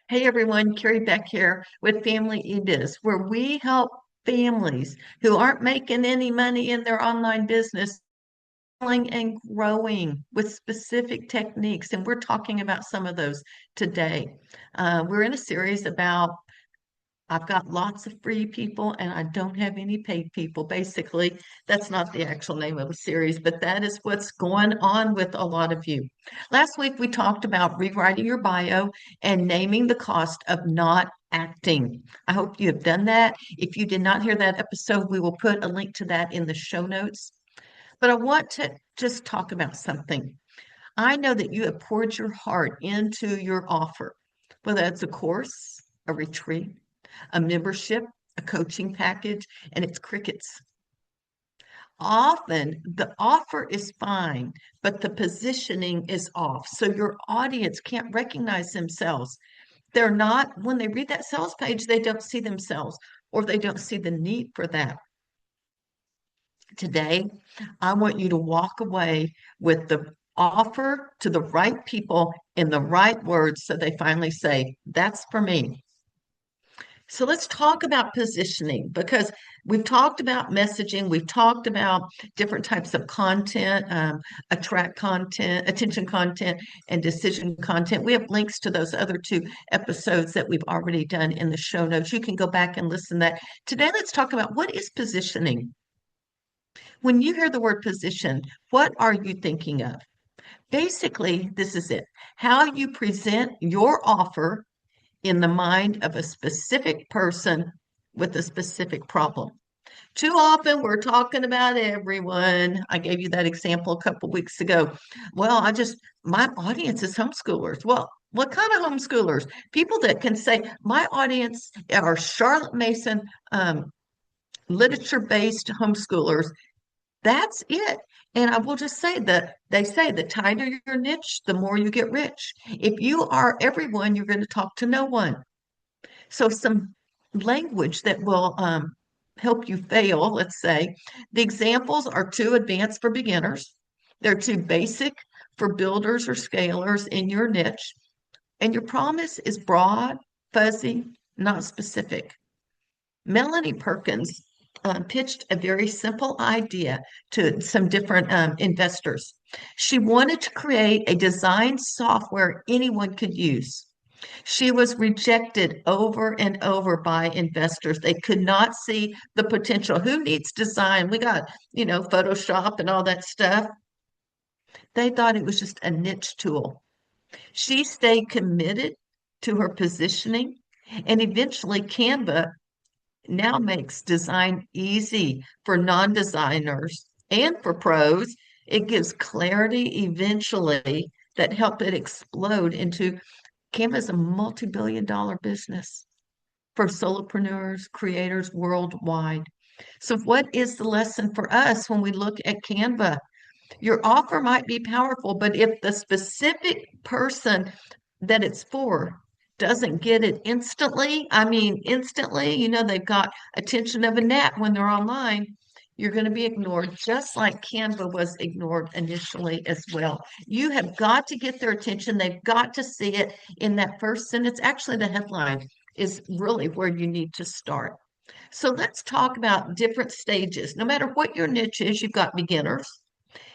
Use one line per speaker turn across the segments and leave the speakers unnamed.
Hey everyone, Carrie Beck here with Family eBiz, where we help families who aren't making any money in their online business selling and growing with specific techniques. And we're talking about some of those today. We're in a series about I've got lots of free people and I don't have any paid people. Basically, that's not the actual name of the series, but that is what's going on with a lot of you. Last week, we talked about rewriting your bio and naming the cost of not acting. I hope you have done that. If you did not hear that episode, we will put a link to that in the show notes. But I want to just talk about something. I know that you have poured your heart into your offer, whether it's a course, a retreat, a membership, a coaching package, and it's crickets. Often the offer is fine, but the positioning is off. So your audience can't recognize themselves. They're not, when they read that sales page, they don't see themselves or they don't see the need for that. Today, I want you to walk away with the offer to the right people in the right words so they finally say, that's for me. So let's talk about positioning because we've talked about messaging, we've talked about different types of content, attract content, attention content, and decision content. We have links to those other two episodes that we've already done in the show notes. You can go back and listen to that. Today, let's talk about what is positioning. When you hear the word position, what are you thinking of? Basically, this is it. How you present your offer in the mind of a specific person with a specific problem. Too often we're talking about everyone. I gave you that example a couple weeks ago. Well, my audience is homeschoolers. Well, what kind of homeschoolers? People that can say, my audience are Charlotte Mason literature-based homeschoolers. That's it. And I will just say that they say the tighter your niche, the more you get rich. If you are everyone, you're going to talk to no one. So some language that will help you fail, let's say. The examples are too advanced for beginners. They're too basic for builders or scalers in your niche. And your promise is broad, fuzzy, not specific. Melanie Perkins pitched a very simple idea to some different investors. She wanted to create a design software anyone could use. She was rejected over and over by investors. They could not see the potential. Who needs design? We got, Photoshop and all that stuff. They thought it was just a niche tool. She stayed committed to her positioning, and eventually Canva now makes design easy for non-designers and for pros. It gives clarity eventually that helped it explode into Canva is a multi-billion dollar business for solopreneurs, creators worldwide. So, what is the lesson for us when we look at Canva? Your offer might be powerful, but if the specific person that it's for doesn't get it instantly, instantly, they've got attention of a gnat when they're online, you're going to be ignored, just like Canva was ignored initially as well. You have got to get their attention. They've got to see it in that first sentence. Actually, the headline is really where you need to start. So let's talk about different stages. No matter what your niche is, you've got beginners,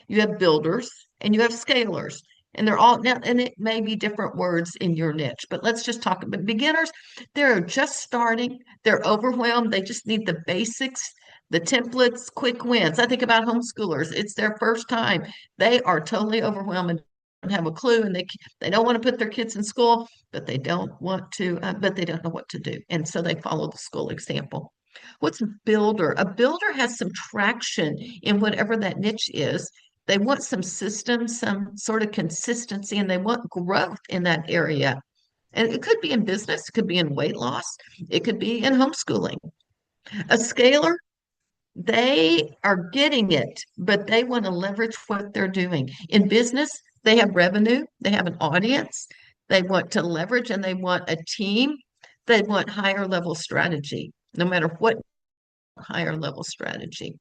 you have builders, and you have scalers. And they're all now, and it may be different words in your niche, but let's just talk about beginners. They're just starting, they're overwhelmed, they just need the basics, the templates, quick wins. I think about homeschoolers, it's their first time. They are totally overwhelmed and don't have a clue, and they don't want to put their kids in school, but they don't want to, but they don't know what to do. And so they follow the school example. What's builder? A builder has some traction in whatever that niche is. They want some system, some sort of consistency, and they want growth in that area. And it could be in business, it could be in weight loss, it could be in homeschooling. A scaler, they are getting it, but they want to leverage what they're doing. In business, they have revenue, they have an audience, they want to leverage, and they want a team, they want higher level strategy, no matter what higher level strategy.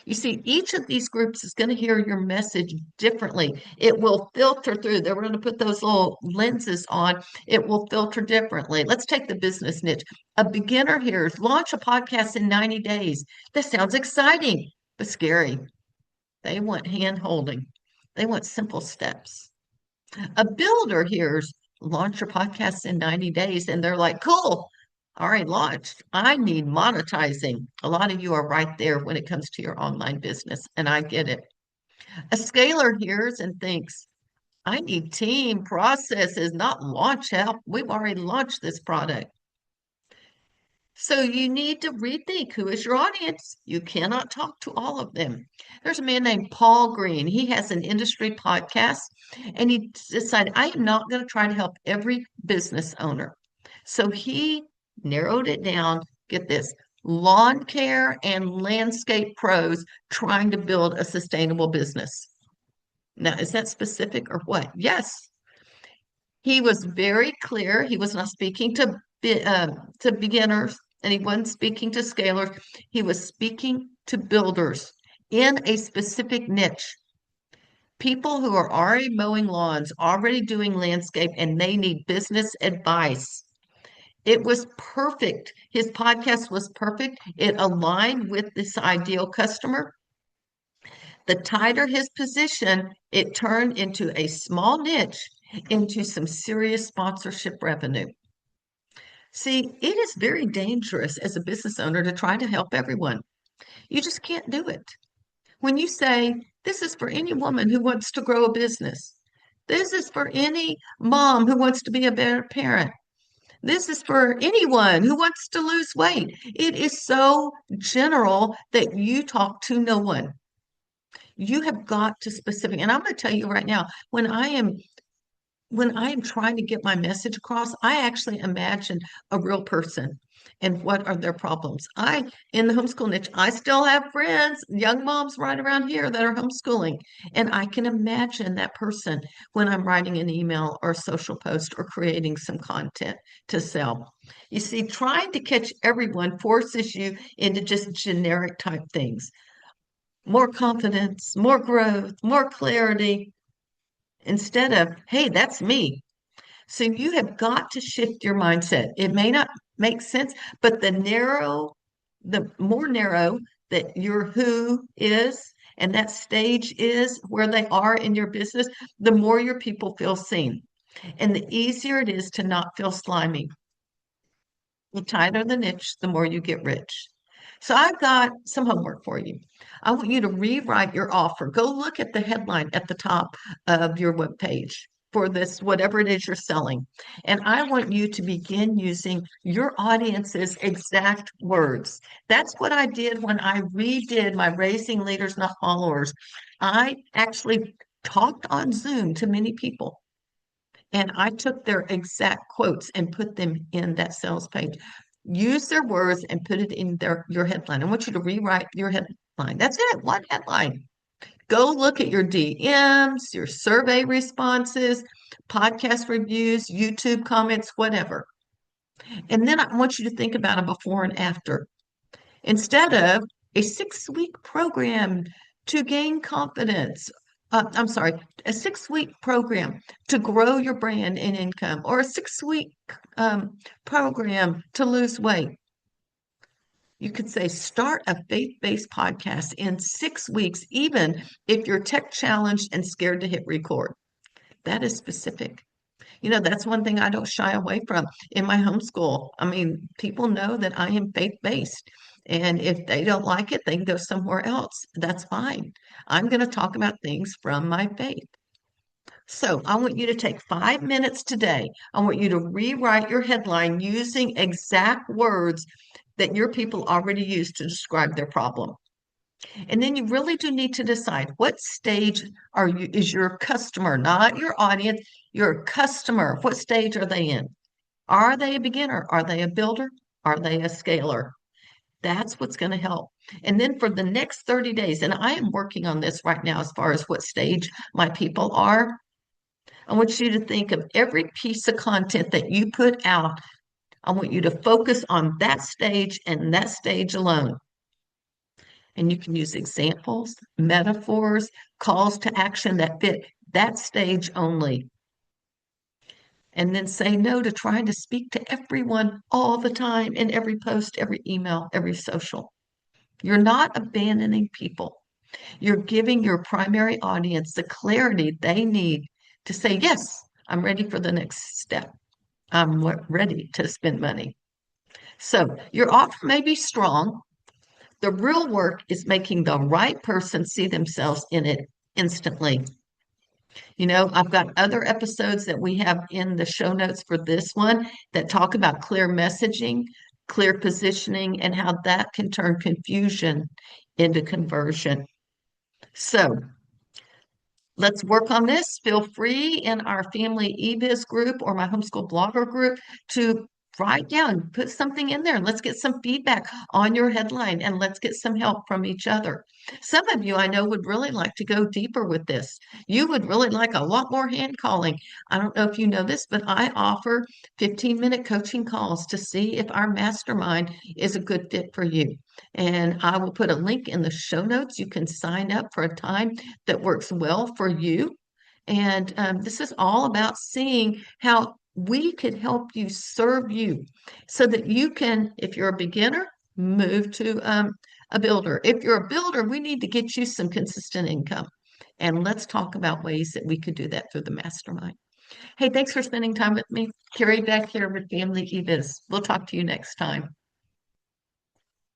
You see, each of these groups is going to hear your message differently. It will filter through. They're going to put those little lenses on. It will filter differently. Let's take the business niche. A beginner hears launch a podcast in 90 days. That sounds exciting, but scary. They want hand holding. They want simple steps. A builder hears launch your podcast in 90 days, and they're like, cool. All right, launched. I need monetizing. A lot of you are right there when it comes to your online business, and I get it. A scaler hears and thinks, I need team processes, not launch help. We've already launched this product. So you need to rethink who is your audience. You cannot talk to all of them. There's a man named Paul Green. He has an industry podcast, and he decided, I am not going to try to help every business owner. So he narrowed it down. Get this, lawn care and landscape pros trying to build a sustainable business. Now, is that specific or what? Yes. He was very clear. He was not speaking to beginners, and he wasn't speaking to scalers. He was speaking to builders in a specific niche. People who are already mowing lawns, already doing landscape, and they need business advice. It was perfect. His podcast was perfect. It aligned with this ideal customer. The tighter his position, it turned into a small niche, into some serious sponsorship revenue. See, it is very dangerous as a business owner to try to help everyone. You just can't do it. When you say, this is for any woman who wants to grow a business, this is for any mom who wants to be a better parent, this is for anyone who wants to lose weight, it is so general that you talk to no one. You have got to specific. And I'm going to tell you right now, when I am trying to get my message across, I actually imagine a real person and what are their problems. In the homeschool niche, I still have friends, young moms right around here that are homeschooling. And I can imagine that person when I'm writing an email or a social post or creating some content to sell. You see, trying to catch everyone forces you into just generic type things. More confidence, more growth, more clarity, instead of, hey, that's me. So you have got to shift your mindset. It may not make sense, but the more narrow that your who is and that stage is where they are in your business, the more your people feel seen. And the easier it is to not feel slimy. The tighter the niche, the more you get rich. So I've got some homework for you. I want you to rewrite your offer. Go look at the headline at the top of your webpage for this, whatever it is you're selling. And I want you to begin using your audience's exact words. That's what I did when I redid my Raising Leaders, Not Followers. I actually talked on Zoom to many people. And I took their exact quotes and put them in that sales page. Use their words and put it in your headline. I want you to rewrite your headline. That's it, one headline. Go look at your DMs, your survey responses, podcast reviews, YouTube comments, whatever. And then I want you to think about a before and after. Instead of a 6-week program to gain confidence, I'm sorry, a 6-week program to grow your brand and income, or a 6-week program to lose weight. You could say start a faith-based podcast in 6 weeks, even if you're tech challenged and scared to hit record. That is specific. You know, that's one thing I don't shy away from in my homeschool. I mean, people know that I am faith-based. And if they don't like it, they can go somewhere else. That's fine. I'm going to talk about things from my faith. So I want you to take 5 minutes today. I want you to rewrite your headline using exact words that your people already use to describe their problem. And then you really do need to decide what stage is your customer, not your audience, your customer. What stage are they in? Are they a beginner? Are they a builder? Are they a scaler? That's what's going to help. And then for the next 30 days, and I am working on this right now as far as what stage my people are. I want you to think of every piece of content that you put out. I want you to focus on that stage and that stage alone. And you can use examples, metaphors, calls to action that fit that stage only. And then say no to trying to speak to everyone all the time in every post, every email, every social. You're not abandoning people. You're giving your primary audience the clarity they need to say, yes, I'm ready for the next step. I'm ready to spend money. So your offer may be strong. The real work is making the right person see themselves in it instantly. I've got other episodes that we have in the show notes for this one that talk about clear messaging, clear positioning, and how that can turn confusion into conversion. So let's work on this. Feel free in our family eBiz group or my homeschool blogger group to write down, put something in there. Let's get some feedback on your headline and let's get some help from each other. Some of you I know would really like to go deeper with this. You would really like a lot more hand calling. I don't know if you know this, but I offer 15-minute coaching calls to see if our mastermind is a good fit for you. And I will put a link in the show notes. You can sign up for a time that works well for you. And this is all about seeing how we could help you serve you so that you can, if you're a beginner, move to a builder. If you're a builder, we need to get you some consistent income. And let's talk about ways that we could do that through the mastermind. Hey, thanks for spending time with me. Carrie back here with Family eBiz. We'll talk to you next time.